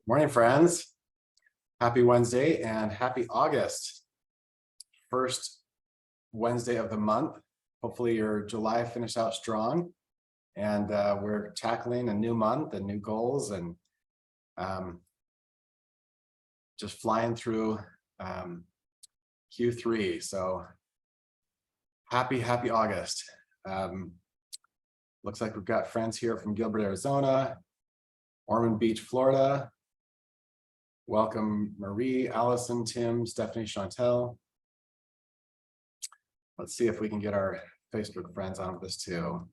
Morning, friends. Happy Wednesday and happy August. First Wednesday of the month. Hopefully your July finished out strong, and we're tackling a new month and new goals, and just flying through Q3. So happy August. Looks like we've got friends here from Gilbert, Arizona, Ormond Beach, Florida. Welcome, Marie, Allison, Tim, Stephanie, Chantel. Let's see if we can get our Facebook friends on with this too.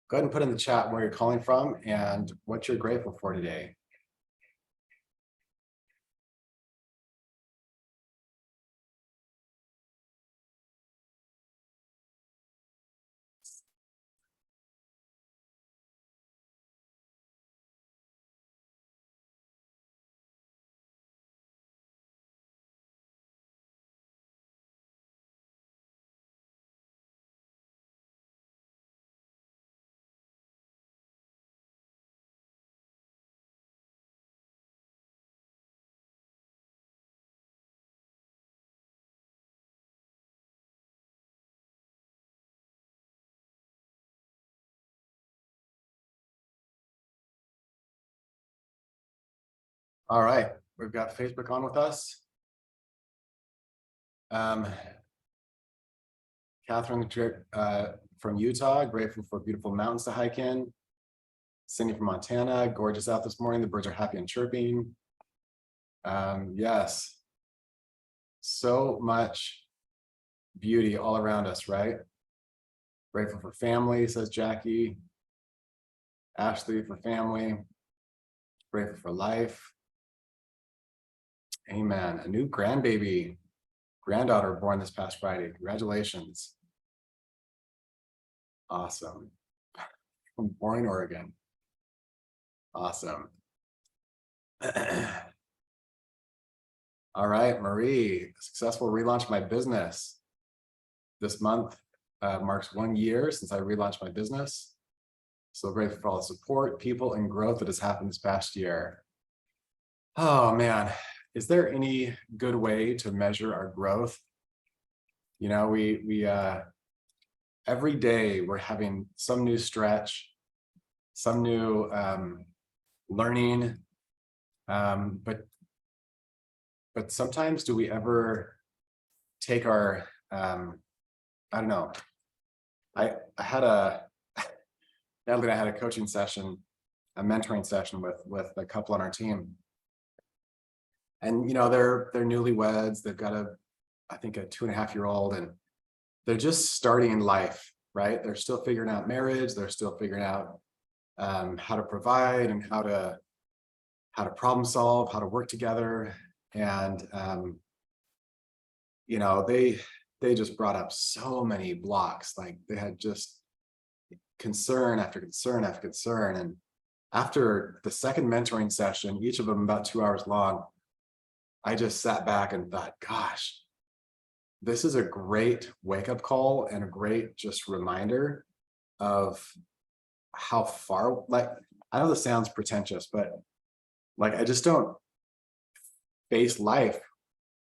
Go ahead and put in the chat where you're calling from and what you're grateful for today. All right, we've got Facebook on with us. Catherine from Utah, grateful for beautiful mountains to hike in. Cindy from Montana, gorgeous out this morning. The birds are happy and chirping. Yes, so much beauty all around us, right? Grateful for family, says Jackie. Ashley for family. Grateful for life. Amen. A new granddaughter born this past Friday. Congratulations. Awesome. From Boring, Oregon. Awesome. All right, Marie, successful relaunch of my business. This month marks 1 year since I relaunched my business. So grateful for all the support, people, and growth that has happened this past year. Oh man, is there any good way to measure our growth? You know, we every day we're having some new stretch, some new learning, but sometimes do we ever take our I don't know. I had Natalie and I had a coaching session, a mentoring session with a couple on our team. And you know, they're newlyweds, they've got I think a 2.5-year-old, and they're just starting in life, right? They're still figuring out marriage, they're still figuring out how to provide and how to problem solve, how to work together. And you know, they just brought up so many blocks. Like they had just concern after concern after concern. And after the second mentoring session, each of them about 2 hours long, I just sat back and thought, gosh, this is a great wake-up call and a great just reminder of how far, like, I know this sounds pretentious, but like, I just don't face life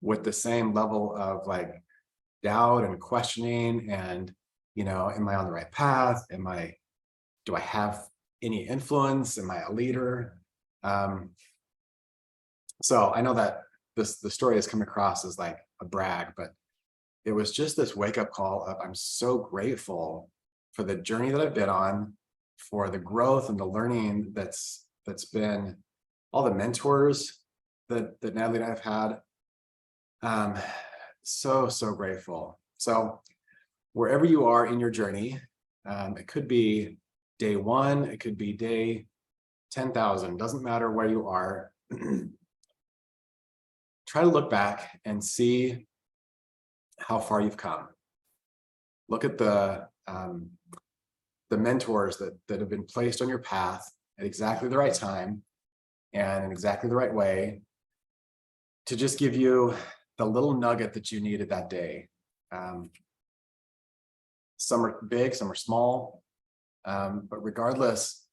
with the same level of like doubt and questioning and, you know, am I on the right path? Do I have any influence? Am I a leader? So I know that the story has come across as like a brag, but it was just this wake-up call of I'm so grateful for the journey that I've been on, for the growth and the learning that's been, all the mentors that Natalie and I have had. So grateful. So wherever you are in your journey, it could be day 1, it could be day 10,000, doesn't matter where you are. Try to look back and see how far you've come. Look at the mentors that have been placed on your path at exactly the right time and in exactly the right way to just give you the little nugget that you needed that day. Some are big, some are small, but regardless,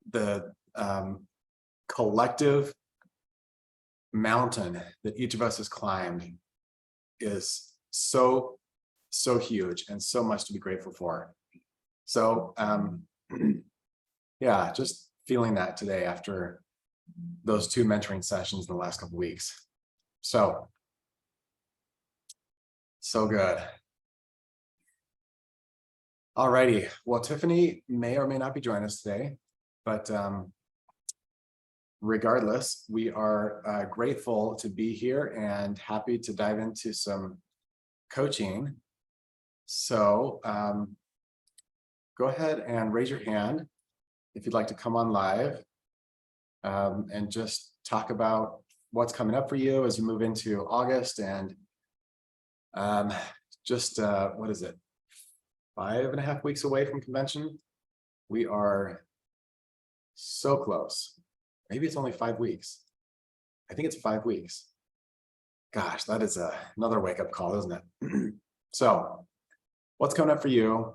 the collective mountain that each of us has climbed is so huge and so much to be grateful for. So yeah, just feeling that today after those 2 mentoring sessions in the last couple of weeks. So good. Alrighty, well, Tiffany may or may not be joining us today, but regardless, we are grateful to be here and happy to dive into some coaching. So go ahead and raise your hand if you'd like to come on live and just talk about what's coming up for you as you move into August and just what is it, 5.5 weeks away from convention. We are so close. Maybe it's only 5 weeks. I think it's 5 weeks. Gosh, that is another wake-up call, isn't it? So what's coming up for you?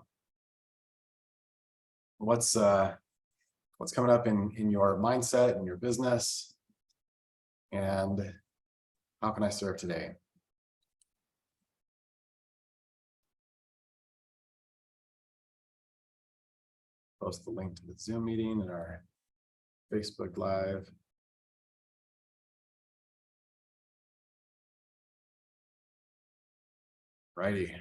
What's coming up in your mindset, in your business? And how can I serve today? Post the link to the Zoom meeting and our Facebook Live. Righty.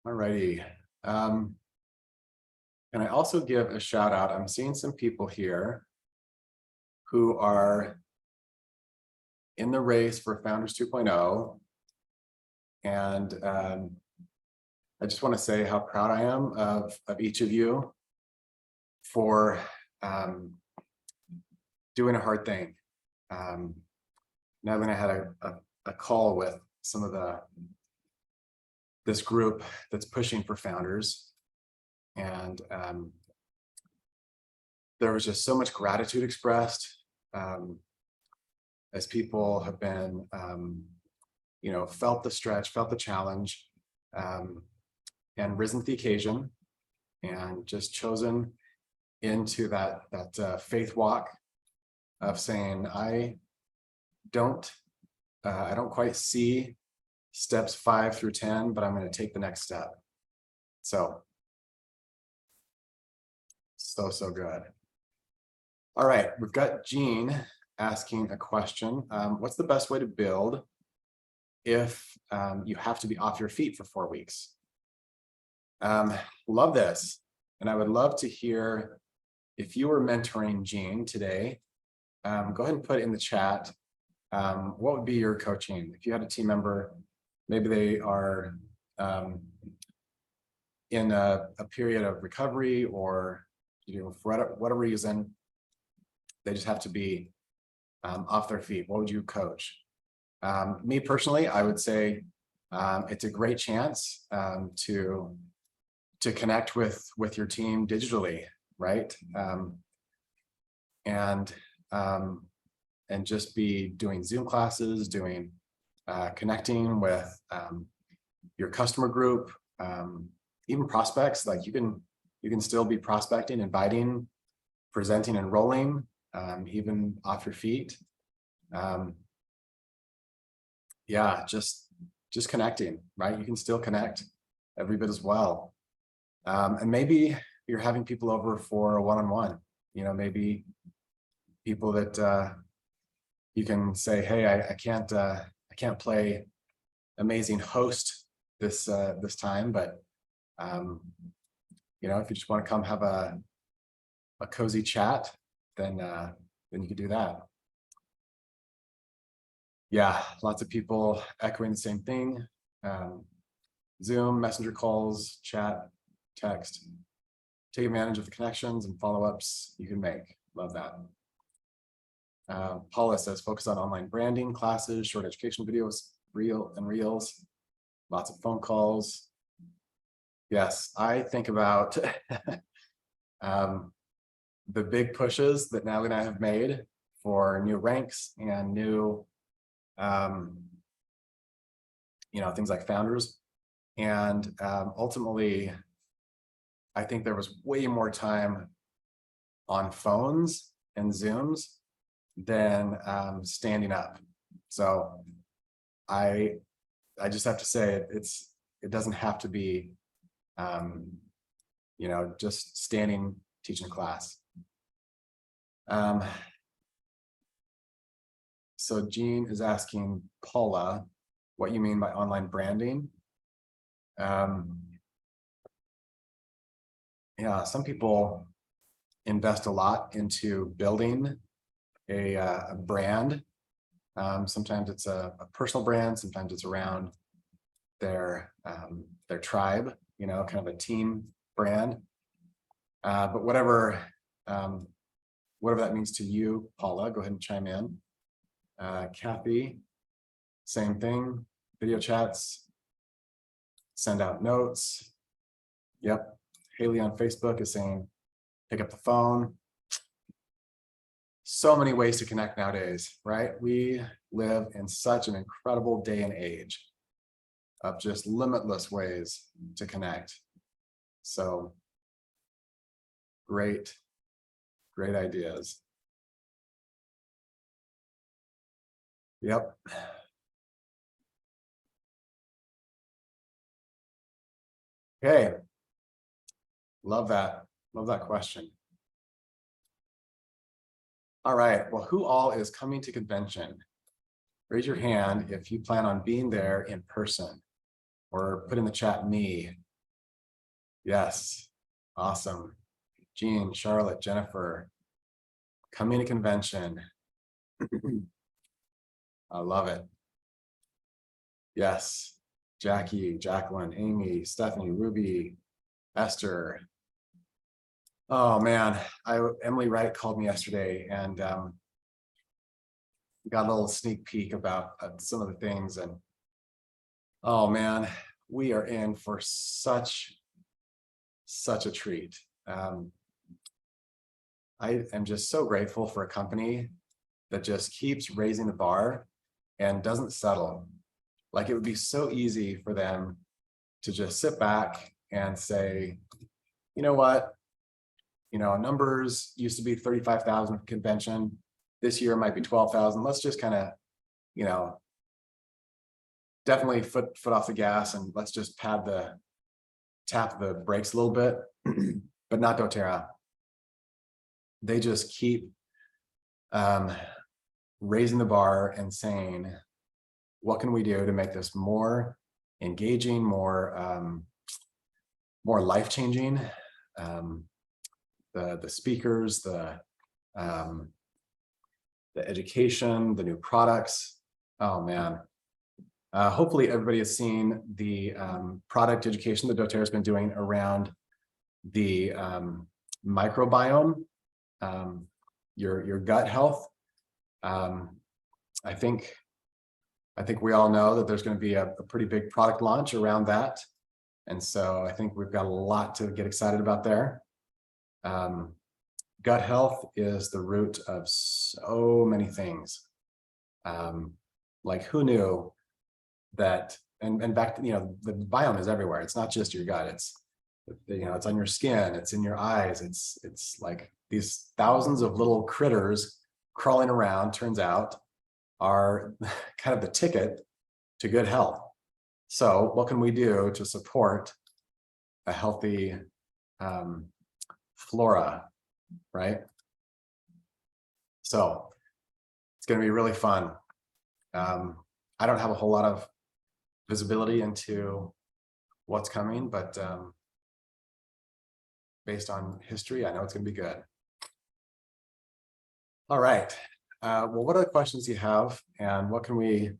Alrighty. Can I also give a shout out? I'm seeing some people here who are in the race for Founders 2.0. And I just want to say how proud I am of each of you for doing a hard thing. Now that I had a call with some of this group that's pushing for founders, and there was just so much gratitude expressed as people have been, felt the stretch, felt the challenge, and risen to the occasion, and just chosen into that faith walk of saying, I don't quite see steps 5 through 10, but I'm going to take the next step. So good. All right, we've got Jean asking a question. What's the best way to build if you have to be off your feet for 4 weeks? Love this. And I would love to hear, if you were mentoring Jean today, go ahead and put in the chat, what would be your coaching? If you had a team member, maybe they are in a period of recovery, or for whatever reason, they just have to be off their feet. What would you coach? Me personally, I would say it's a great chance to connect with your team digitally, right? And just be doing Zoom classes, connecting with your customer group, even prospects. Like you can still be prospecting, inviting, presenting, enrolling, even off your feet. Yeah, just connecting, right? You can still connect every bit as well. And maybe you're having people over for a one-on-one, maybe people that you can say, hey, I can't play amazing host this time, but if you just want to come have a cozy chat, then you could do that. Yeah, lots of people echoing the same thing. Zoom, messenger calls, chat, text. Take advantage of the connections and follow-ups you can make. Love that. Paula says, focus on online branding, classes, short education videos, reels, lots of phone calls. Yes, I think about the big pushes that Natalie and I have made for new ranks and new things like founders. And ultimately, I think there was way more time on phones and Zooms than standing up. So I just have to say it doesn't have to be just standing teaching a class. So Jean is asking Paula what you mean by online branding. Yeah, some people invest a lot into building a brand. Sometimes it's a personal brand, sometimes it's around their tribe, kind of a team brand. But whatever that means to you, Paula, go ahead and chime in. Kathy, same thing, video chats, send out notes. Yep. Haley on Facebook is saying, pick up the phone. So many ways to connect nowadays, right? We live in such an incredible day and age of just limitless ways to connect. So great ideas. Yep. Okay. Love that question. All right, well, who all is coming to convention? Raise your hand if you plan on being there in person, or put in the chat me. Yes, awesome. Jean, Charlotte, Jennifer, coming to convention. I love it. Yes, Jackie, Jacqueline, Amy, Stephanie, Ruby, Esther. Oh man, Emily Wright called me yesterday and got a little sneak peek about some of the things, and oh man, we are in for such a treat. I am just so grateful for a company that just keeps raising the bar and doesn't settle. Like, it would be so easy for them to just sit back and say, you know what, numbers used to be 35,000 convention. This year might be 12,000. Let's just kind of, definitely foot off the gas, and let's just tap the brakes a little bit, but not doTERRA. They just keep raising the bar and saying, what can we do to make this more engaging, more life-changing? The speakers, the education, the new products. Oh man. Hopefully everybody has seen the product education that doTERRA has been doing around the microbiome, your gut health. I think we all know that there's going to be a pretty big product launch around that. And so I think we've got a lot to get excited about there. Gut health is the root of so many things. Like, who knew that, and back to, the biome is everywhere. It's not just your gut. It's on your skin, it's in your eyes. It's like these thousands of little critters crawling around, turns out, are kind of the ticket to good health. So what can we do to support a healthy flora, right? So it's going to be really fun. I don't have a whole lot of visibility into what's coming, but based on history, I know it's going to be good. All right. Well, what other questions do you have, and what can we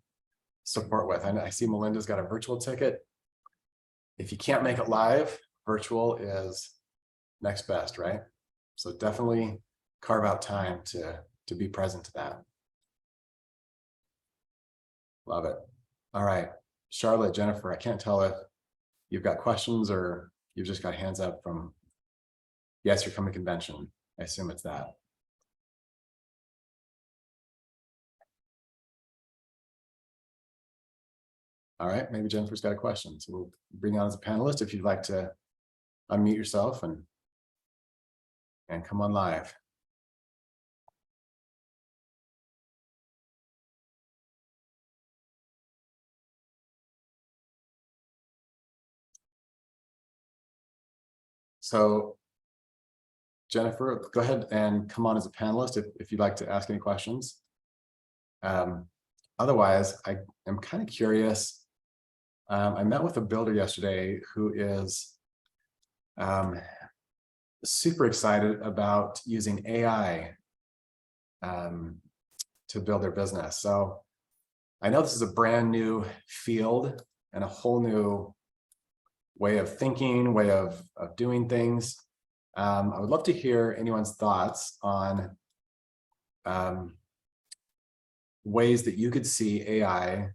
support with? I see Melinda's got a virtual ticket. If you can't make it live, virtual is next best, right? So definitely carve out time to be present to that. Love it. All right, Charlotte, Jennifer, I can't tell if you've got questions or you've just got hands up from, yes, you're coming to convention. I assume it's that. All right, maybe Jennifer's got a question. So we'll bring you on as a panelist if you'd like to unmute yourself and come on live. So Jennifer, go ahead and come on as a panelist if you'd like to ask any questions. Otherwise, I am kind of curious. I met with a builder yesterday who is super excited about using AI to build their business. So I know this is a brand new field and a whole new way of thinking, way of doing things. I would love to hear anyone's thoughts on ways that you could see AI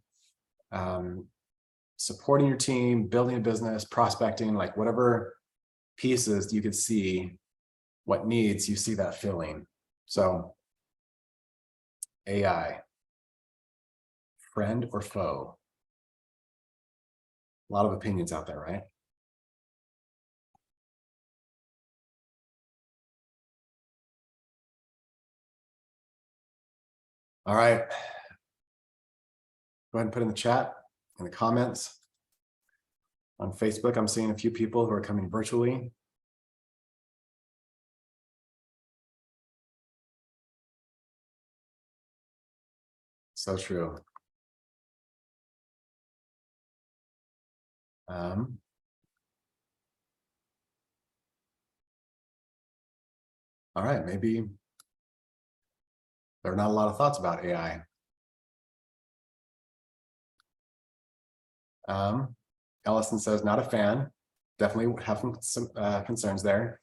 supporting your team, building a business, prospecting, like whatever pieces you could see, what needs you see that filling. So AI, friend or foe? A lot of opinions out there, right? All right. Go ahead and put in the chat, in the comments. On Facebook, I'm seeing a few people who are coming virtually. So true. All right, maybe there are not a lot of thoughts about AI. Ellison says, not a fan. Definitely have some concerns there.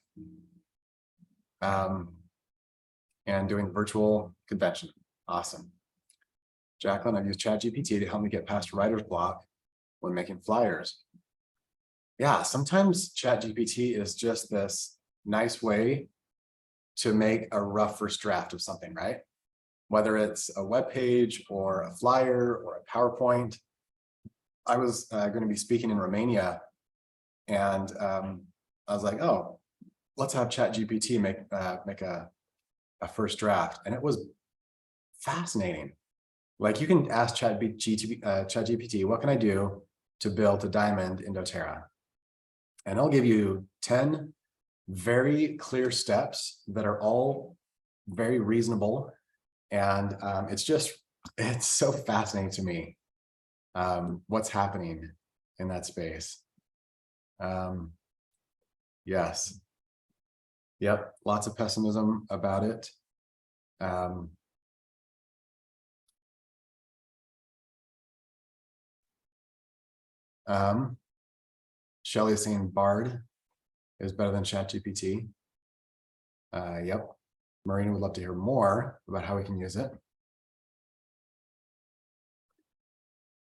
And doing virtual convention. Awesome. Jacqueline, I've used ChatGPT to help me get past writer's block when making flyers. Yeah, sometimes ChatGPT is just this nice way to make a rough first draft of something, right? Whether it's a web page or a flyer or a PowerPoint. I was going to be speaking in Romania, and I was like, oh, let's have ChatGPT make a first draft. And it was fascinating. Like, you can ask ChatGPT, what can I do to build a diamond in doTERRA? And I'll give you 10 very clear steps that are all very reasonable. And it's so fascinating to me what's happening in that space. Yes. Yep. Lots of pessimism about it. Shelley is saying Bard is better than ChatGPT. Yep. Marina would love to hear more about how we can use it.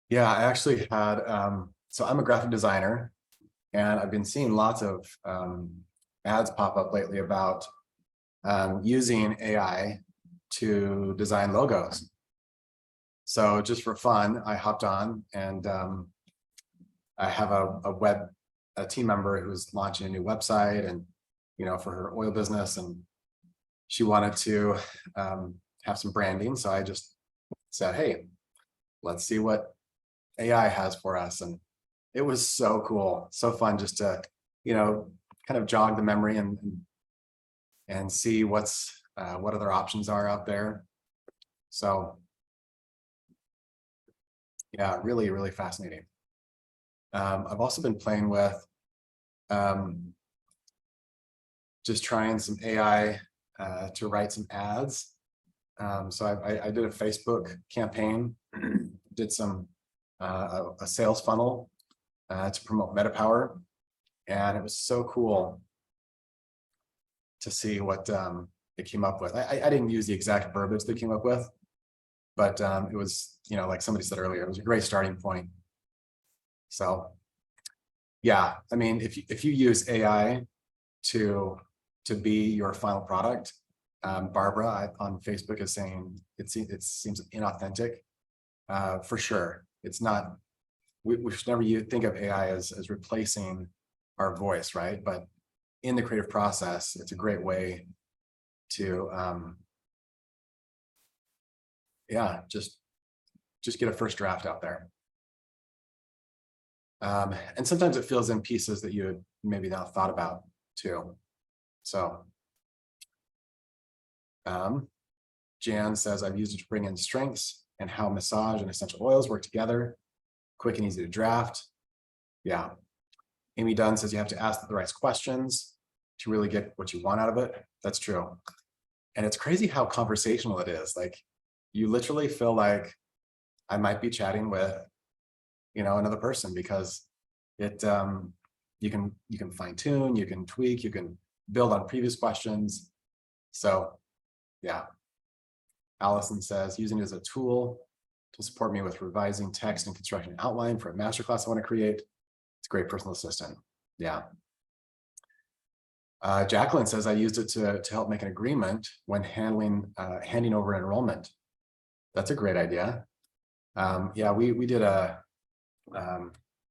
Yeah, I actually had, so I'm a graphic designer, and I've been seeing lots of ads pop up lately about using AI to design logos. So just for fun, I hopped on, and I have a team member who's launching a new website, and for her oil business, and she wanted to have some branding. So I just said, hey, let's see what AI has for us. And it was so cool, so fun, just to kind of jog the memory and see what other options are out there. So yeah, really, really fascinating. I've also been playing with just trying some AI to write some ads. So I did a Facebook campaign, did some a sales funnel to promote MetaPower, and it was so cool to see what it came up with. I didn't use the exact verbiage they came up with, but it was, like somebody said earlier, it was a great starting point. So yeah, I mean, if you use AI to be your final product, Barbara on Facebook is saying it seems inauthentic. For sure, it's not we should never think of AI as replacing our voice, right? But in the creative process, it's a great way to, yeah, just get a first draft out there. And sometimes it fills in pieces that you had maybe not thought about too. So Jan says, I've used it to bring in strengths and how massage and essential oils work together. Quick and easy to draft. Yeah. Amy Dunn says you have to ask the right questions to really get what you want out of it. That's true. And it's crazy how conversational it is. Like, you literally feel like I might be chatting with, another person, because it, you can fine tune, you can tweak, you can build on previous questions. So yeah. Allison says, using it as a tool to support me with revising text and construction outline for a masterclass I want to create. It's a great personal assistant. Yeah. Jacqueline says, I used it to help make an agreement when handing over enrollment. That's a great idea. Yeah, we did a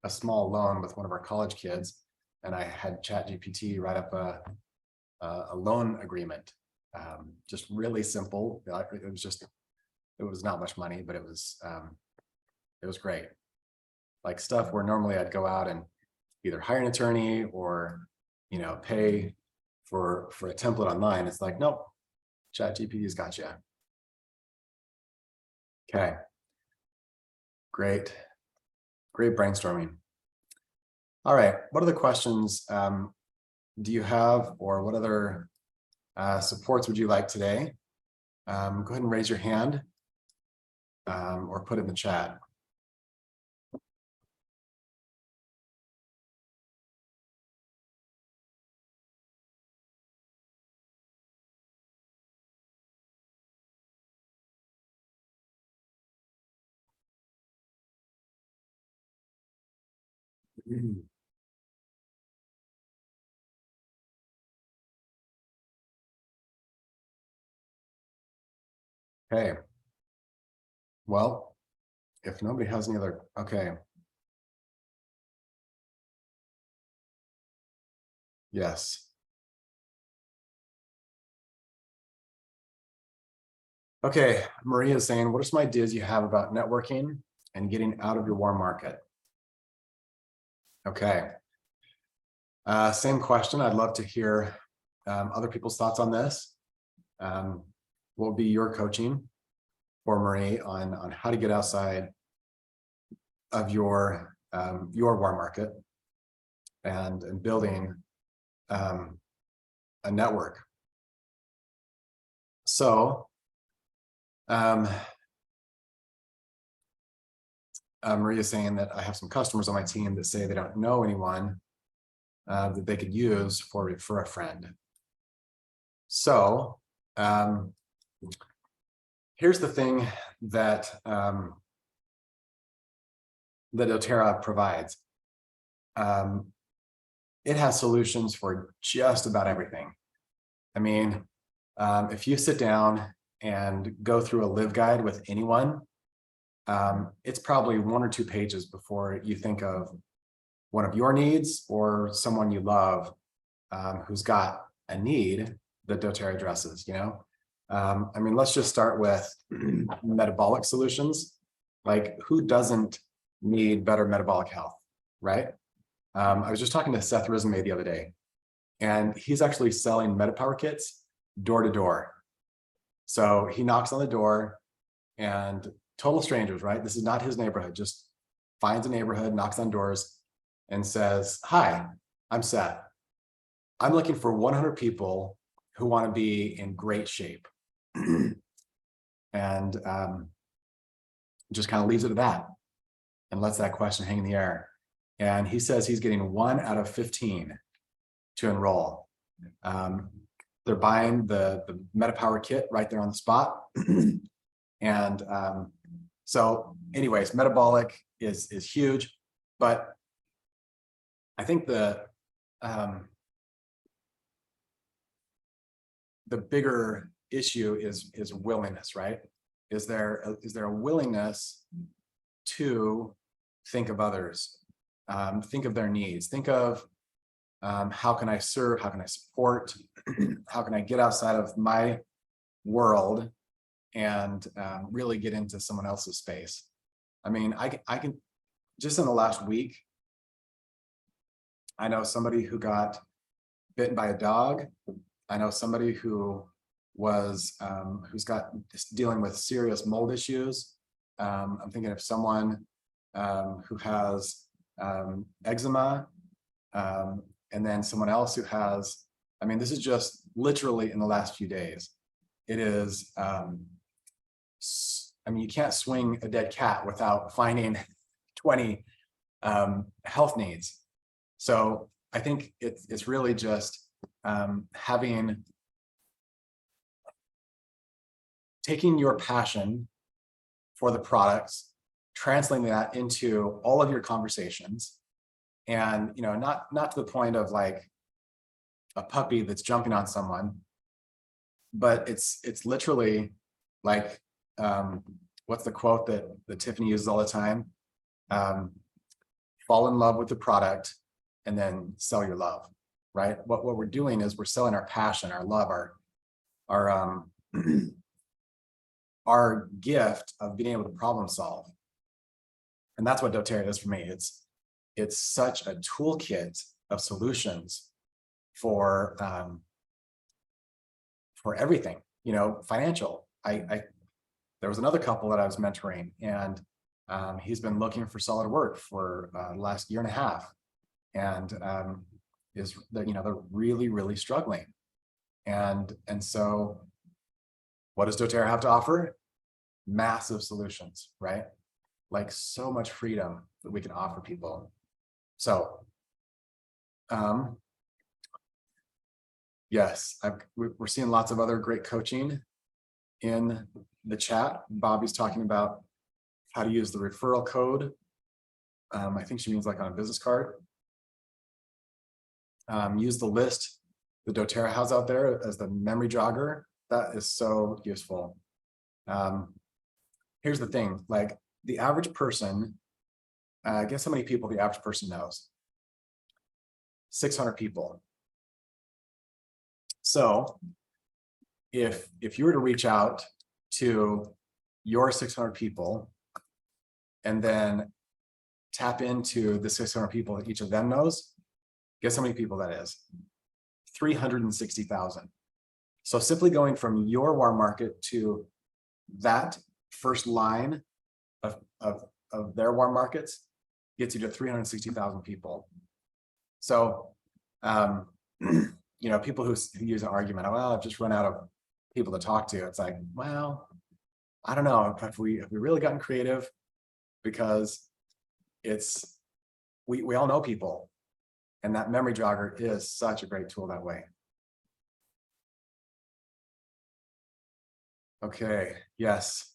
small loan with one of our college kids, and I had ChatGPT write up a loan agreement. Just really simple. It was not much money, but it was great. Like stuff where normally I'd go out and either hire an attorney or, pay for a template online. It's like, nope, ChatGPT's got you. Okay. Great brainstorming. All right, what other questions do you have, or what other supports would you like today? Go ahead and raise your hand or put it in the chat. Okay. Well, if nobody has any other, okay. Yes. Okay, Maria is saying, what are some ideas you have about networking and getting out of your warm market? Okay. Same question. I'd love to hear other people's thoughts on this. What will be your coaching for Marie on how to get outside of your warm market and building a network? So Maria is saying that I have some customers on my team that say they don't know anyone that they could use for refer a friend. So here's the thing that that doTERRA provides. It has solutions for just about everything. I mean, if you sit down and go through a live guide with anyone, it's probably 1 or 2 pages before you think of one of your needs or someone you love who's got a need that doTERRA addresses. I mean, let's just start with metabolic solutions. Like, who doesn't need better metabolic health, right? I was just talking to Seth Rismay the other day, and he's actually selling MetaPower kits door to door. So he knocks on the door, and total strangers, right? This is not his neighborhood, just finds a neighborhood, knocks on doors, and says, hi, I'm Seth. I'm looking for 100 people who want to be in great shape. And just kind of leaves it at that and lets that question hang in the air. And he says he's getting 1 out of 15 to enroll. They're buying the MetaPower kit right there on the spot. And so anyways, metabolic is huge, but I think the bigger issue is willingness, right? Is there a willingness to think of others, think of their needs, think of how can I serve, how can I support, how can I get outside of my world and really get into someone else's space. I mean, I can just in the last week, I know somebody who got bitten by a dog. I know somebody who was who's dealing with serious mold issues. I'm thinking of someone who has eczema, and then someone else who has, I mean, this is just literally in the last few days. It is, I mean, you can't swing a dead cat without finding 20 health needs. So I think it's really just taking your passion for the products, translating that into all of your conversations, and not to the point of like a puppy that's jumping on someone, but it's literally like what's the quote that Tiffany uses all the time? Fall in love with the product and then sell your love, right? What we're doing is we're selling our passion, our love, our our gift of being able to problem solve. And that's what doTERRA is for me. It's such a toolkit of solutions for everything, financial. There was another couple that I was mentoring, and he's been looking for solid work for the last year and a half, and they're really, really struggling. And so what does doTERRA have to offer? Massive solutions, right? Like so much freedom that we can offer people. So yes, we're seeing lots of other great coaching in the chat. Bobby's talking about how to use the referral code. I think she means like on a business card. Use the list the doTERRA has out there as the memory jogger. That is so useful. Here's the thing, like the average person, guess how many people the average person knows? 600 people. So if you were to reach out to your 600 people and then tap into the 600 people that each of them knows, guess how many people that is? 360,000. So simply going from your warm market to that first line of their warm markets gets you to 360,000 people. So, people who use an argument, well, I've just run out of people to talk to. It's like, well, I don't know if we really gotten creative, because we all know people, and that memory jogger is such a great tool that way. Okay, yes.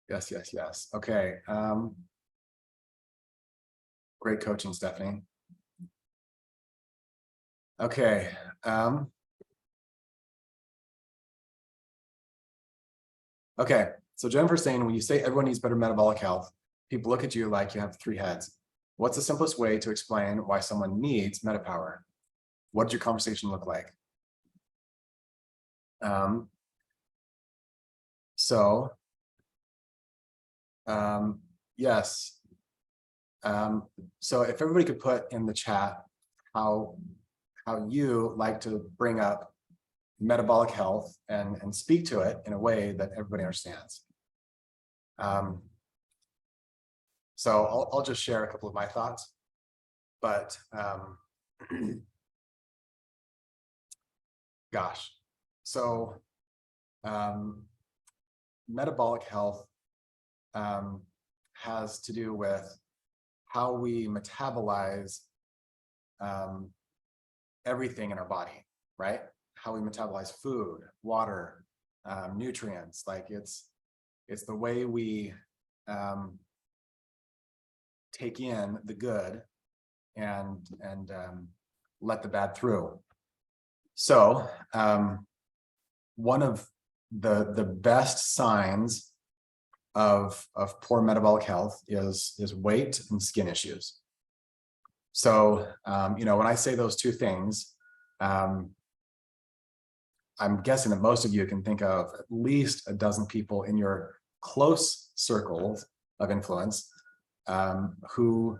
Yes. Okay. Great coaching, Stephanie. Okay. Okay, so Jennifer's saying, when you say everyone needs better metabolic health, people look at you like you have 3 heads. What's the simplest way to explain why someone needs MetaPower? What did your conversation look like? Yes. So if everybody could put in the chat how you like to bring up metabolic health and speak to it in a way that everybody understands. So I'll just share a couple of my thoughts, but gosh, so metabolic health has to do with how we metabolize everything in our body, right? How we metabolize food, water, nutrients. Like it's the way we take in the good and let the bad through. So one of the best signs of poor metabolic health is weight and skin issues. So, when I say those two things, I'm guessing that most of you can think of at least a dozen people in your close circles of influence who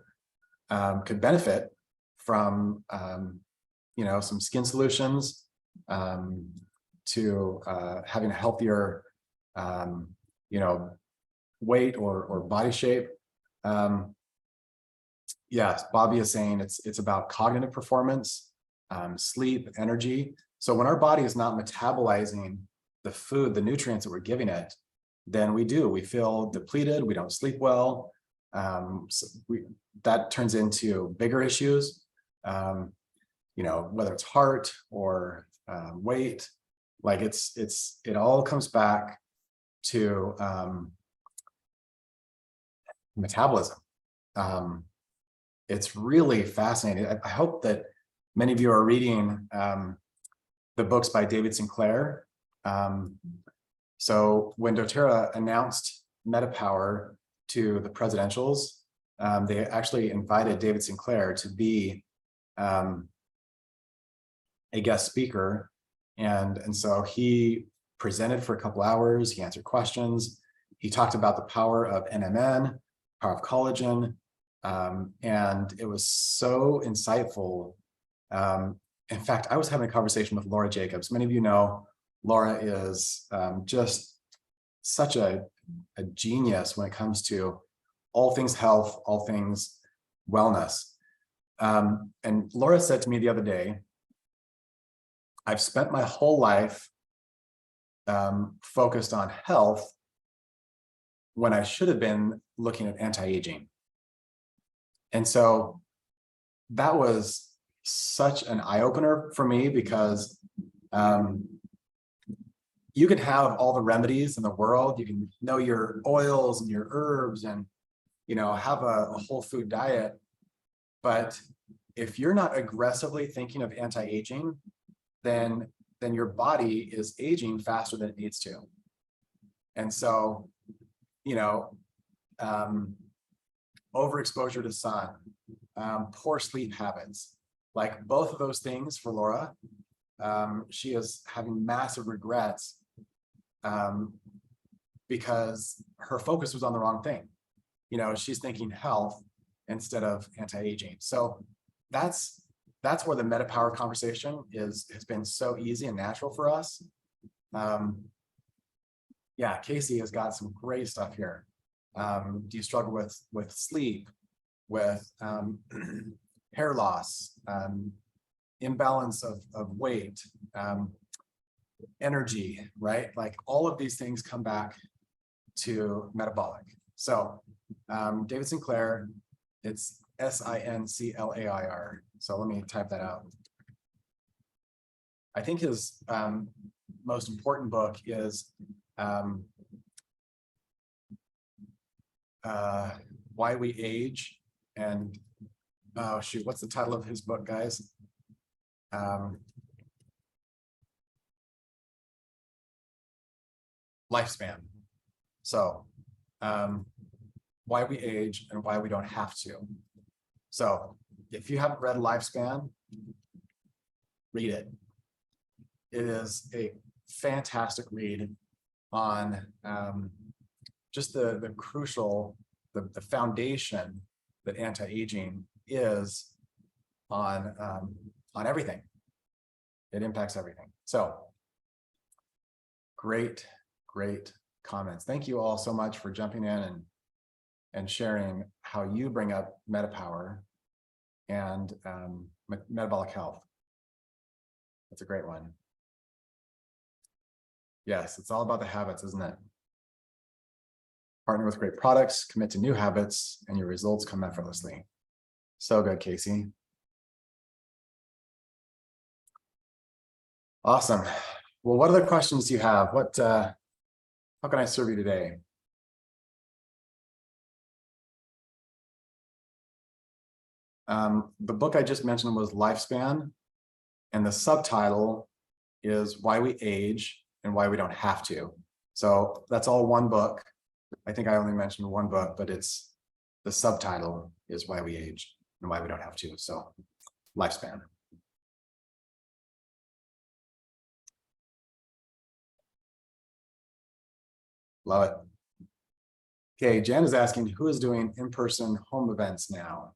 could benefit from, some skin solutions, to having a healthier, weight or body shape. Yes, Bobby is saying it's about cognitive performance, sleep, energy. So when our body is not metabolizing the food, the nutrients that we're giving it, then we feel depleted. We don't sleep well. That turns into bigger issues. Whether it's heart or weight, like it all comes back to metabolism. It's really fascinating. I hope that many of you are reading the books by David Sinclair. So when doTERRA announced MetaPower to the presidentials, they actually invited David Sinclair to be a guest speaker. And so he presented for a couple hours, he answered questions, he talked about the power of NMN, power of collagen, and it was so insightful. In fact, I was having a conversation with Laura Jacobs. Many of you know Laura is just such a genius when it comes to all things health, all things wellness. And Laura said to me the other day, I've spent my whole life focused on health when I should have been looking at anti-aging. And so that was such an eye-opener for me, because you can have all the remedies in the world, you can know your oils and your herbs and have a whole food diet, but if you're not aggressively thinking of anti-aging, then your body is aging faster than it needs to. And so overexposure to sun, poor sleep habits, like both of those things for Laura, she is having massive regrets because her focus was on the wrong thing. She's thinking health instead of anti-aging. So that's where the MetaPower conversation has been so easy and natural for us. Yeah, Casey has got some great stuff here. Do you struggle with sleep, with hair loss, imbalance of weight, energy, right? Like all of these things come back to metabolic. So David Sinclair, it's Sinclair. So let me type that out. I think his most important book is Why We Age, and oh shoot, what's the title of his book, guys? Lifespan. So Why We Age and Why We Don't Have to. So if you haven't read Lifespan, read it. It is a fantastic read on just the crucial, the foundation that anti-aging is on everything. It impacts everything. So great comments. Thank you all so much for jumping in and sharing how you bring up MetaPower and metabolic health. That's a great one. Yes, it's all about the habits, isn't it? Partner with great products, commit to new habits, and your results come effortlessly. So good, Casey. Awesome. Well, what other questions do you have? How can I serve you today? The book I just mentioned was Lifespan, and the subtitle is Why We Age and Why We Don't Have to. So that's all one book. I think I only mentioned one book, but it's the subtitle is Why We Age and Why We Don't Have to. So lifespan. Love it. Okay, Jen is asking who is doing in-person home events now.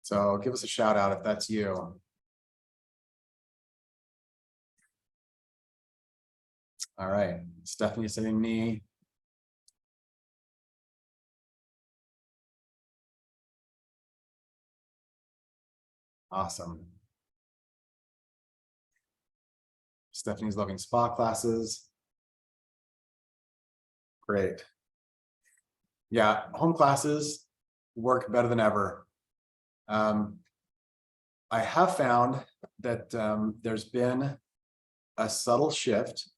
So give us a shout out if that's you. All right, Stephanie saying me. Awesome. Stephanie's loving spa classes. Great. Yeah, home classes work better than ever. I have found that there's been a subtle shift.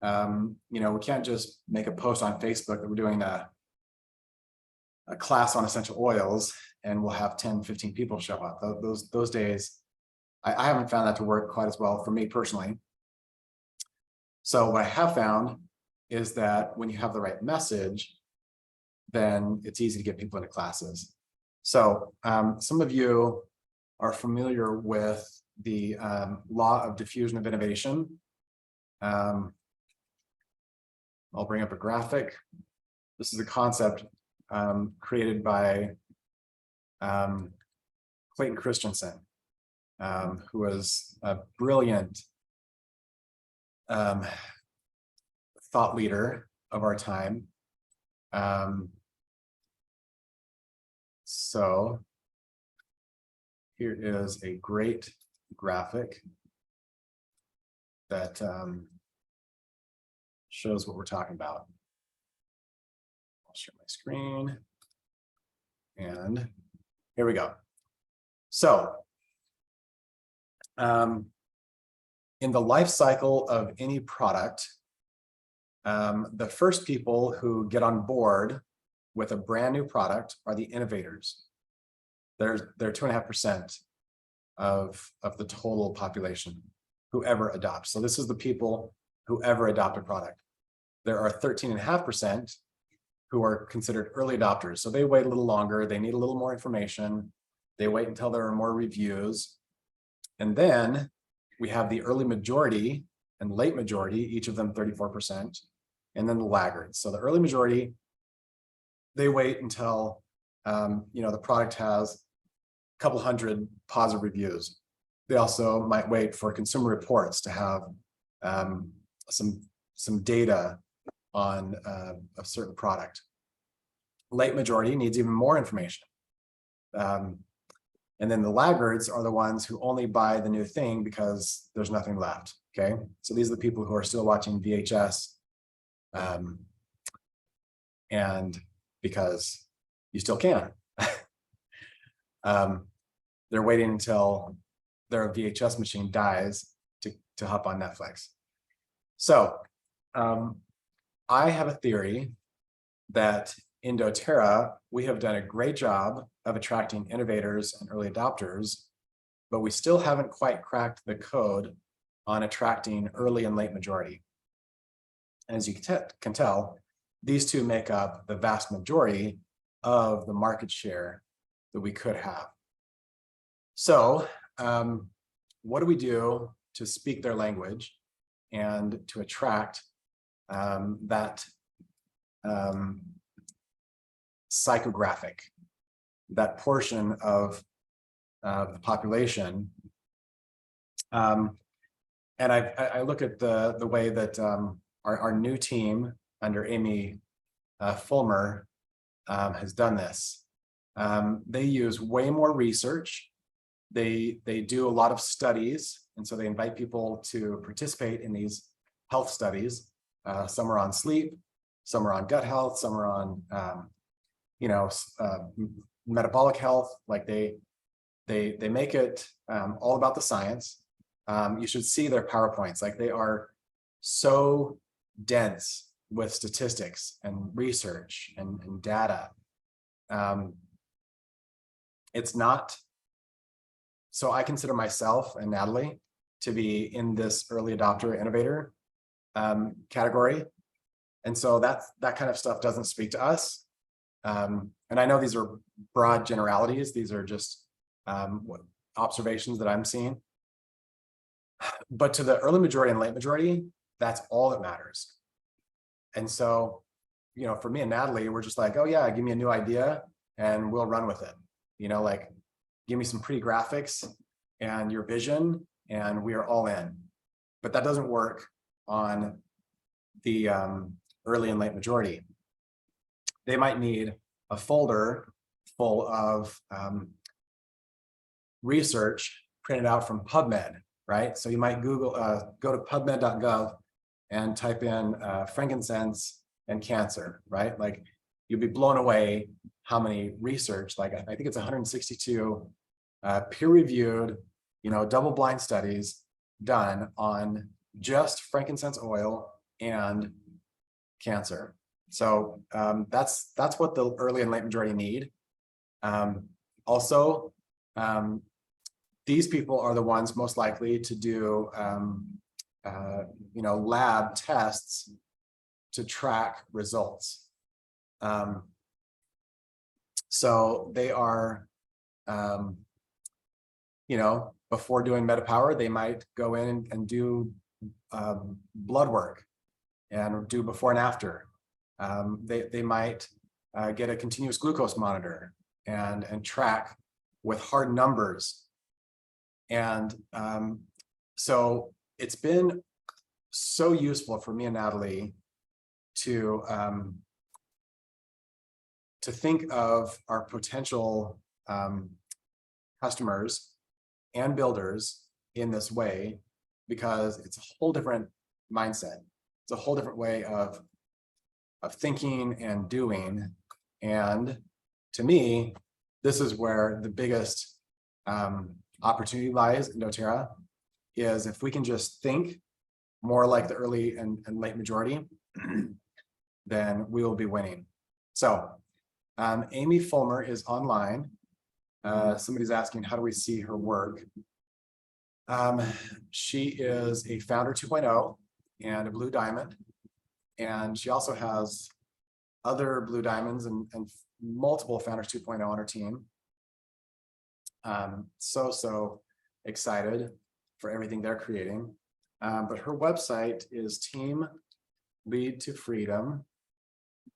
We can't just make a post on Facebook that we're doing a class on essential oils and we'll have 10, 15 people show up. Those days, I haven't found that to work quite as well for me personally. So what I have found is that when you have the right message, then it's easy to get people into classes. So some of you are familiar with the law of diffusion of innovation. I'll bring up a graphic. This is a concept created by Clayton Christensen, who was a brilliant thought leader of our time. So here is a great graphic that shows what we're talking about. I'll share my screen. And here we go. So in the life cycle of any product, the first people who get on board with a brand new product are the innovators. They're 2.5% of the total population who ever adopts. So this is the people who ever adopt a product. There are 13.5% who are considered early adopters. So they wait a little longer, they need a little more information, they wait until there are more reviews. And then we have the early majority and late majority, each of them 34%, and then the laggards. So the early majority, they wait until the product has a couple hundred positive reviews. They also might wait for Consumer Reports to have some data on a certain product. Late majority needs even more information. And then the laggards are the ones who only buy the new thing because there's nothing left, okay? So these are the people who are still watching VHS and because you still can. They're waiting until their VHS machine dies to hop on Netflix. So I have a theory that in doTERRA, we have done a great job of attracting innovators and early adopters, but we still haven't quite cracked the code on attracting early and late majority. As you can tell, these two make up the vast majority of the market share that we could have. So what do we do to speak their language and to attract that psychographic, that portion of the population? And I look at the way that our new team under Amy Fulmer has done this. They use way more research. They do a lot of studies, and so they invite people to participate in these health studies. Some are on sleep, some are on gut health, some are on metabolic health. Like they make it all about the science. You should see their PowerPoints. Like they are so dense with statistics and research and data. It's not. So I consider myself and Natalie to be in this early adopter innovator category. And so that kind of stuff doesn't speak to us. And I know these are broad generalities. These are just observations that I'm seeing. But to the early majority and late majority, that's all that matters. And so, you know, for me and Natalie, we're just like, oh yeah, give me a new idea and we'll run with it. You know, like, give me some pretty graphics and your vision and we are all in. But that doesn't work on the early and late majority. They might need a folder full of research printed out from PubMed, right? So you might Google, go to pubmed.gov and type in frankincense and cancer, right? Like, you'll be blown away how many research, like I think it's 162 peer-reviewed, you know, double-blind studies done on just frankincense oil and cancer. So that's what the early and late majority need. Also, these people are the ones most likely to do you know, lab tests to track results. So they are, you know, before doing MetaPower, they might go in and do blood work and do before and after. They might get a continuous glucose monitor and track with hard numbers. And so it's been so useful for me and Natalie to think of our potential customers and builders in this way, because it's a whole different mindset. It's a whole different way of thinking and doing. And to me, this is where the biggest opportunity lies in doTERRA, is if we can just think more like the early and late majority, then we will be winning. So Amy Fulmer is online. Somebody's asking, how do we see her work? She is a Founder 2.0 and a Blue Diamond. And she also has other Blue Diamonds and multiple Founders 2.0 on her team. So excited for everything they're creating. But her website is Team Lead to Freedom.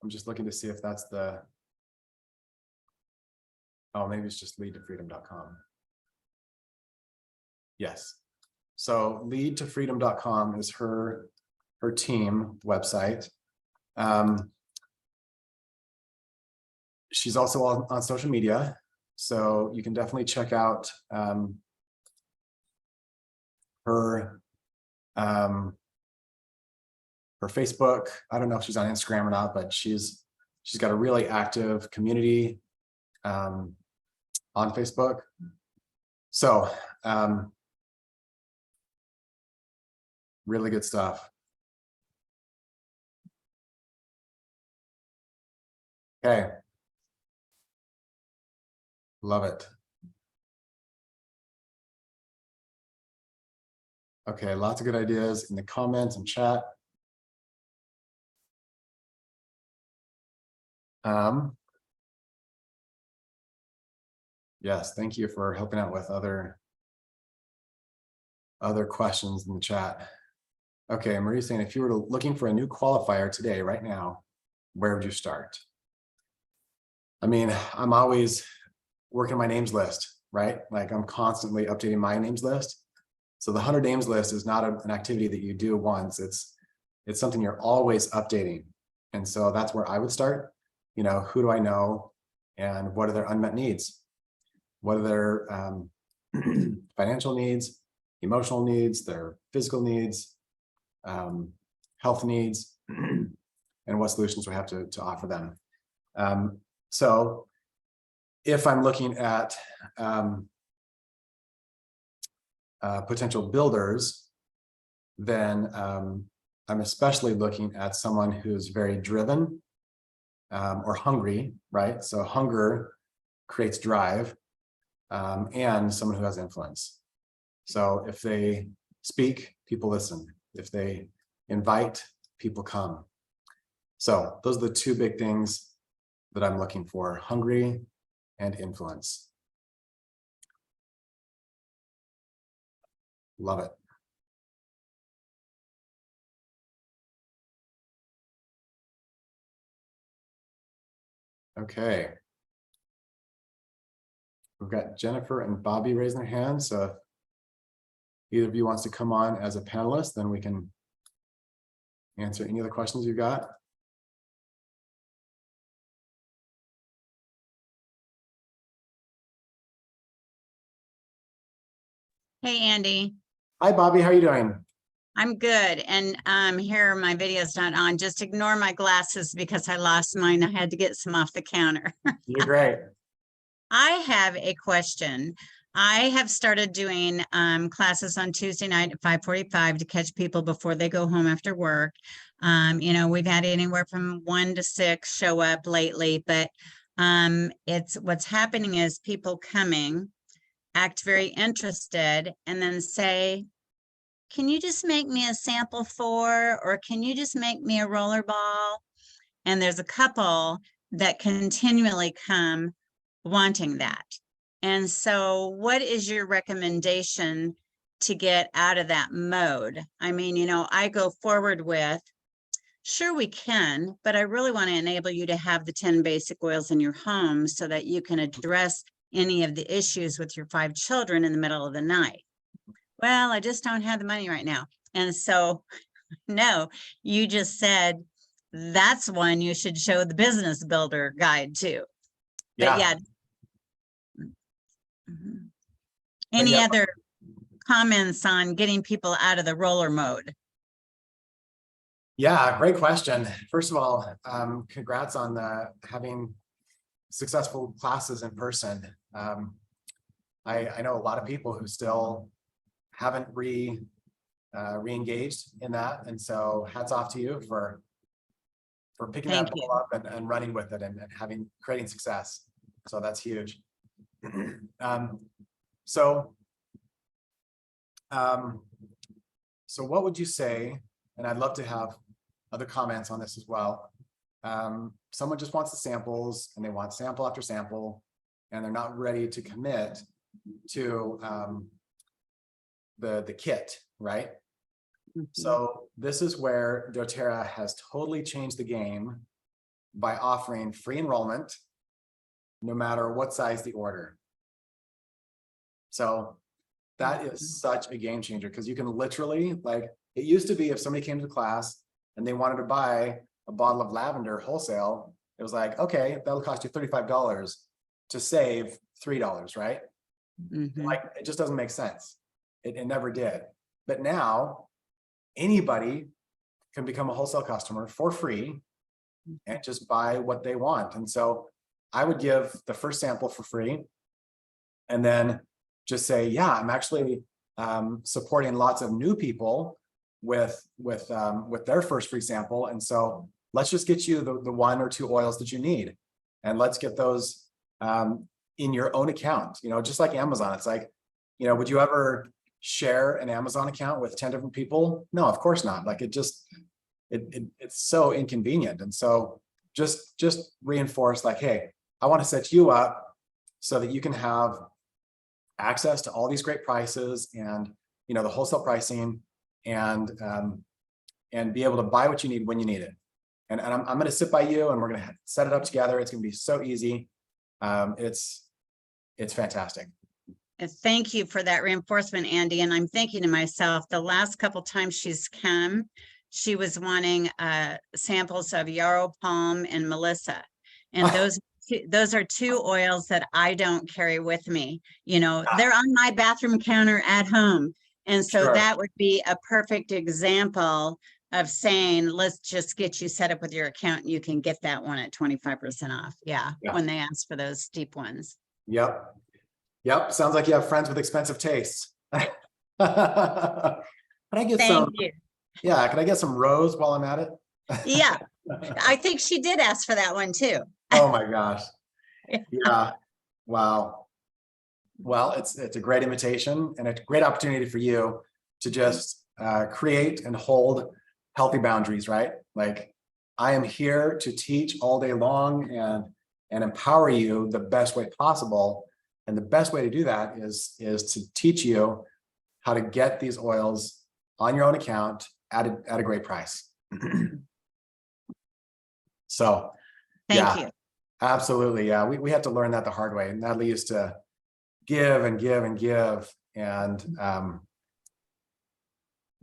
I'm just looking to see if that's the, oh, maybe it's just leadtofreedom.com. Yes. So leadtofreedom.com is her team website. She's also on social media, so you can definitely check out her Facebook. I don't know if she's on Instagram or not, but she's got a really active community on Facebook. So really good stuff. Okay. Love it. Okay, lots of good ideas in the comments and chat. Yes, thank you for helping out with other questions in the chat. Okay, Marie's saying, if you were looking for a new qualifier today, right now, where would you start? I mean, I'm always working my names list, right? Like, I'm constantly updating my names list. So the 100 names list is not an activity that you do once. It's something you're always updating. And so that's where I would start. You know, who do I know and what are their unmet needs? What are their financial needs, emotional needs, their physical needs, health needs, and what solutions we have to offer them. So if I'm looking at potential builders, then I'm especially looking at someone who's very driven or hungry, right? So hunger creates drive, and someone who has influence. So if they speak, people listen. If they invite, people come. So those are the two big things that I'm looking for: hungry and influence. Love it. Okay. We've got Jennifer and Bobby raising their hands. So if either of you wants to come on as a panelist, then we can answer any of the questions you've got. Hey, Andy. Hi, Bobby. How are you doing? I'm good. And here my video's not on. Just ignore my glasses because I lost mine. I had to get some off the counter. You're great. I have a question. I have started doing classes on Tuesday night at 5:45 to catch people before they go home after work. You know, we've had anywhere from 1 to 6 show up lately, but it's what's happening is people coming, act very interested, and then say, can you just make me a sample for, or can you just make me a roller ball? And there's a couple that continually come wanting that. And so what is your recommendation to get out of that mode? I mean, you know, I go forward with, sure we can, but I really want to enable you to have the 10 basic oils in your home so that you can address any of the issues with your 5 children in the middle of the night. Well, I just don't have the money right now. And so, no, you just said that's one you should show the business builder guide to. But yeah. Any other comments on getting people out of the roller mode? Yeah, great question. First of all, congrats on having successful classes in person. I know a lot of people who still haven't re-engaged in that, and so hats off to you for picking that ball up and running with it and creating success. So that's huge. So what would you say? And I'd love to have other comments on this as well. Someone just wants the samples and they want sample after sample, and they're not ready to commit to the kit, right? So this is where doTERRA has totally changed the game by offering free enrollment no matter what size the order. So that is such a game changer, because you can literally, like, it used to be if somebody came to class and they wanted to buy a bottle of lavender wholesale, it was like, okay, that'll cost you $35 to save $3, right? Like, it just doesn't make sense. It never did. But now anybody can become a wholesale customer for free and just buy what they want. And so I would give the first sample for free, and then just say, yeah, I'm actually supporting lots of new people with their first free sample. And so let's just get you the 1 or 2 oils that you need, and let's get those in your own account. You know, just like Amazon, it's like, you know, would you ever share an Amazon account with 10 different people? No, of course not. Like, it's so inconvenient. And so just reinforce, like, hey, I want to set you up so that you can have access to all these great prices and, you know, the wholesale pricing, and be able to buy what you need when you need it. And I'm going to sit by you, and we're going to set it up together. It's going to be so easy. It's fantastic. Thank you for that reinforcement, Andy. And I'm thinking to myself, the last couple times she's come, she was wanting samples of yarrow palm and melissa. And those are 2 oils that I don't carry with me. You know, they're on my bathroom counter at home. And so that would be a perfect example of saying, let's just get you set up with your account, and you can get that one at 25% off. Yeah, when they ask for those steep ones. Yep. Sounds like you have friends with expensive tastes. Can I get some? Yeah, can I get some rose while I'm at it? Yeah, I think she did ask for that one too. Oh my gosh. Yeah. Wow. Well, it's a great invitation and a great opportunity for you to just create and hold healthy boundaries, right? Like, I am here to teach all day long and empower you the best way possible. And the best way to do that is to teach you how to get these oils on your own account at a great price. So, Thank yeah, you. absolutely. Yeah, we had to learn that the hard way. And Natalie used to give and give and give. And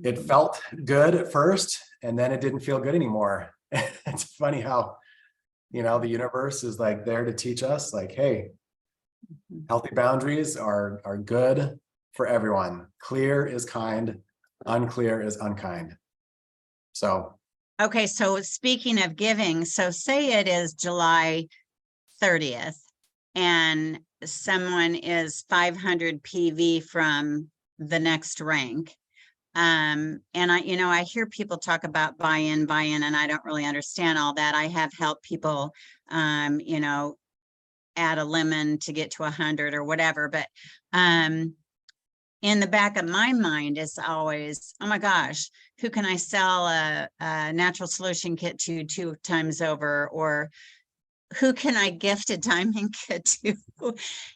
it felt good at first, and then it didn't feel good anymore. It's funny how, the universe is like there to teach us, like, hey, healthy boundaries are good for everyone. Clear is kind, unclear is unkind. So, Okay, so speaking of giving, so say it is July 30th and someone is 500 PV from the next rank. And I hear people talk about buy-in, and I don't really understand all that. I have helped people, add a lemon to get to 100 or whatever, but, in the back of my mind is always, oh my gosh, who can I sell a natural solution kit to 2 times over, or who can I gift a diamond kit to?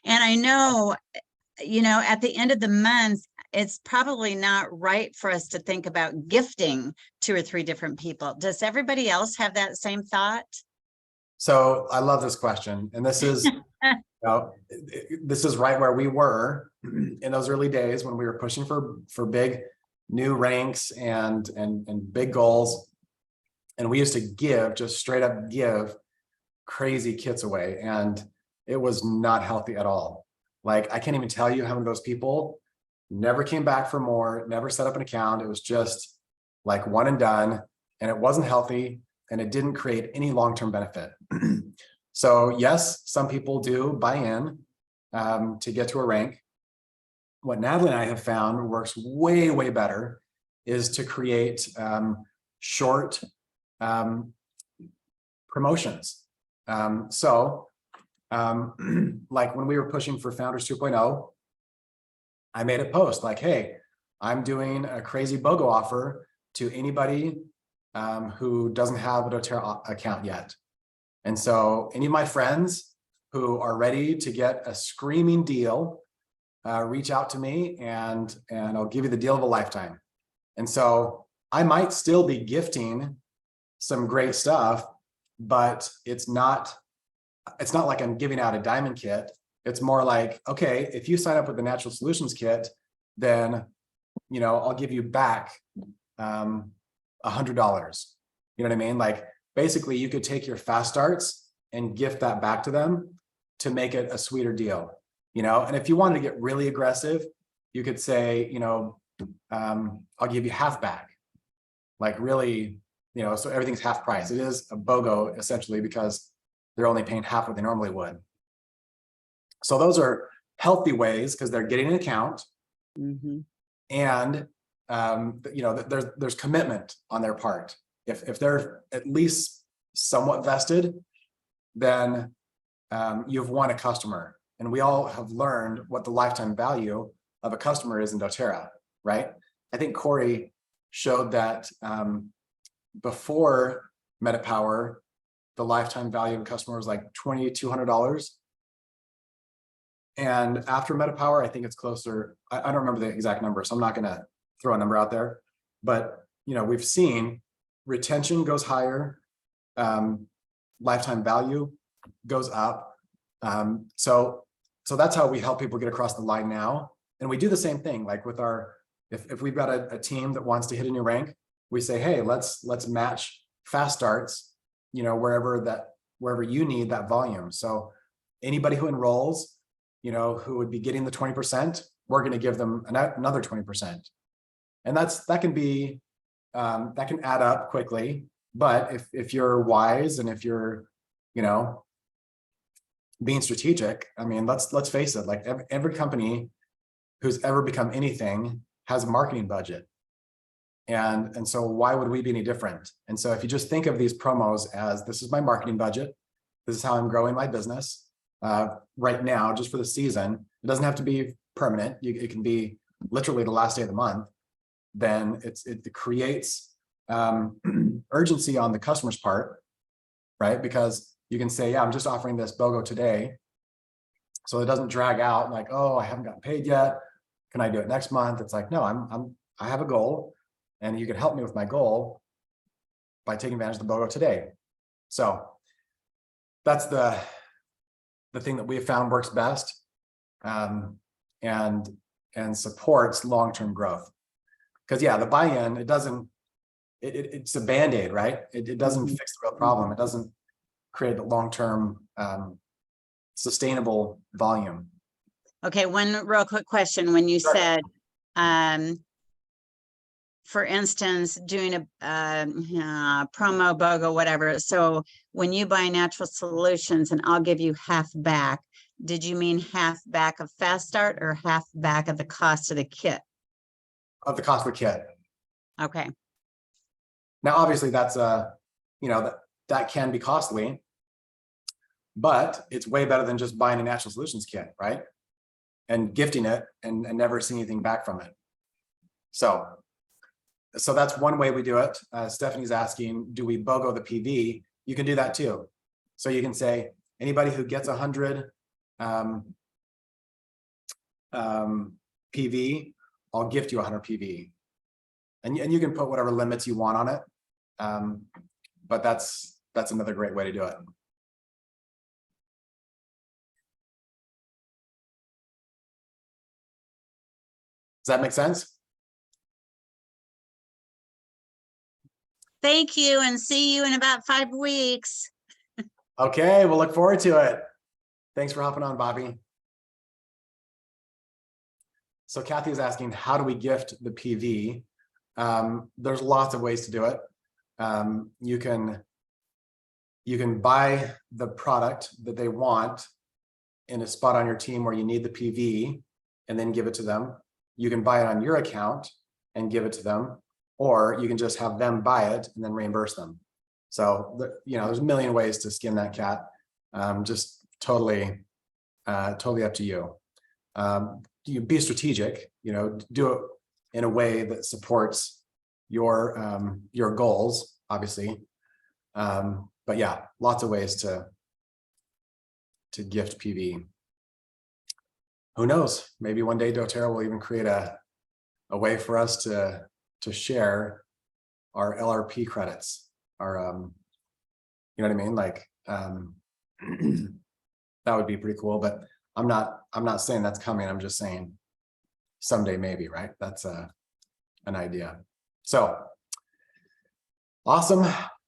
And I know, at the end of the month, it's probably not right for us to think about gifting 2 or 3 different people. Does everybody else have that same thought? so I love this question. And this is, this is right where we were in those early days when we were pushing for big new ranks and big goals. And we used to just straight up give crazy kits away. And it was not healthy at all. Like, I can't even tell you how many of those people never came back for more, never set up an account. It was just like one and done, and it wasn't healthy, and it didn't create any long-term benefit. So yes, some people do buy in to get to a rank. What Natalie and I have found works way, way better is to create short promotions. Like when we were pushing for Founders 2.0, I made a post like, hey, I'm doing a crazy BOGO offer to anybody who doesn't have a doTERRA account yet. And so any of my friends who are ready to get a screaming deal, reach out to me and I'll give you the deal of a lifetime. And so I might still be gifting some great stuff, but it's not like I'm giving out a diamond kit. It's more like, okay, if you sign up with the Natural Solutions kit, then, I'll give you back $100. You know what I mean? Like, basically you could take your fast starts and gift that back to them to make it a sweeter deal, and if you wanted to get really aggressive, you could say, I'll give you half back, like really, so everything's half price. It is a BOGO essentially because they're only paying half what they normally would. So those are healthy ways because they're getting an account. Mm-hmm. And there's commitment on their part. If they're at least somewhat vested, then you've won a customer. And we all have learned what the lifetime value of a customer is in doTERRA, right? I think Corey showed that before MetaPower, the lifetime value of a customer was like $2,200. And after MetaPower, I think it's closer. I don't remember the exact number, so I'm not going to throw a number out there. But we've seen retention goes higher, lifetime value goes up. So that's how we help people get across the line now. And we do the same thing, like with if we've got a team that wants to hit a new rank, we say, hey, let's match fast starts, wherever you need that volume. So anybody who enrolls, who would be getting the 20%, we're going to give them another 20%. And that can add up quickly. But if you're wise and if you're, being strategic, I mean, let's face it, like every company who's ever become anything has a marketing budget. And so why would we be any different? And so if you just think of these promos as, this is my marketing budget, this is how I'm growing my business right now, just for the season, it doesn't have to be permanent. It can be literally the last day of the month. Then it creates urgency on the customer's part, right? Because you can say, yeah, I'm just offering this BOGO today. So it doesn't drag out like, oh, I haven't gotten paid yet. Can I do it next month? It's like, no, I have a goal, and you can help me with my goal by taking advantage of the BOGO today. So that's the thing that we have found works best, and supports long-term growth. Because yeah, the buy-in, it's a band-aid, right? It doesn't fix the real problem. It doesn't create a long-term sustainable volume. Okay, one real quick question. When you Sure. said, for instance, doing a promo BOGO, whatever. So when you buy Natural Solutions and I'll give you half back, did you mean half back of Fast Start or half back of the cost of the kit? Of the cost of the kit. Okay. Now, obviously, that's that can be costly, but it's way better than just buying a Natural Solutions kit, right? And gifting it and never seeing anything back from it. So that's one way we do it. Stephanie's asking, do we BOGO the PV? You can do that too. So you can say, anybody who gets 100 PV, I'll gift you 100 PV. And you can put whatever limits you want on it. But that's another great way to do it. Does that make sense? Thank you, and see you in about 5 weeks. Okay, we'll look forward to it. Thanks for hopping on, Bobby. So Kathy is asking, how do we gift the PV? There's lots of ways to do it. You can buy the product that they want in a spot on your team where you need the PV and then give it to them. You can buy it on your account and give it to them, or you can just have them buy it and then reimburse them. So, there's a million ways to skin that cat. Just totally up to you. You be strategic, do it in a way that supports your goals, obviously. But yeah, lots of ways to gift PV. Who knows? Maybe one day doTERRA will even create a way for us to share our LRP credits, our you know what I mean? Like that would be pretty cool. But I'm not saying that's coming. I'm just saying someday maybe, right? That's an idea. So awesome.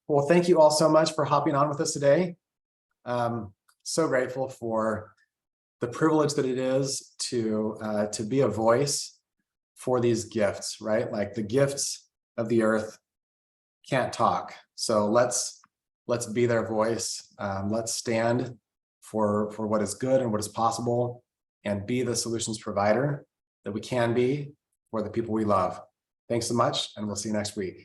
Well, thank you all so much for hopping on with us today. So grateful for the privilege that it is to be a voice for these gifts, right? Like the gifts of the earth can't talk. So let's be their voice. Let's stand for what is good and what is possible, and be the solutions provider that we can be for the people we love. Thanks so much, and we'll see you next week.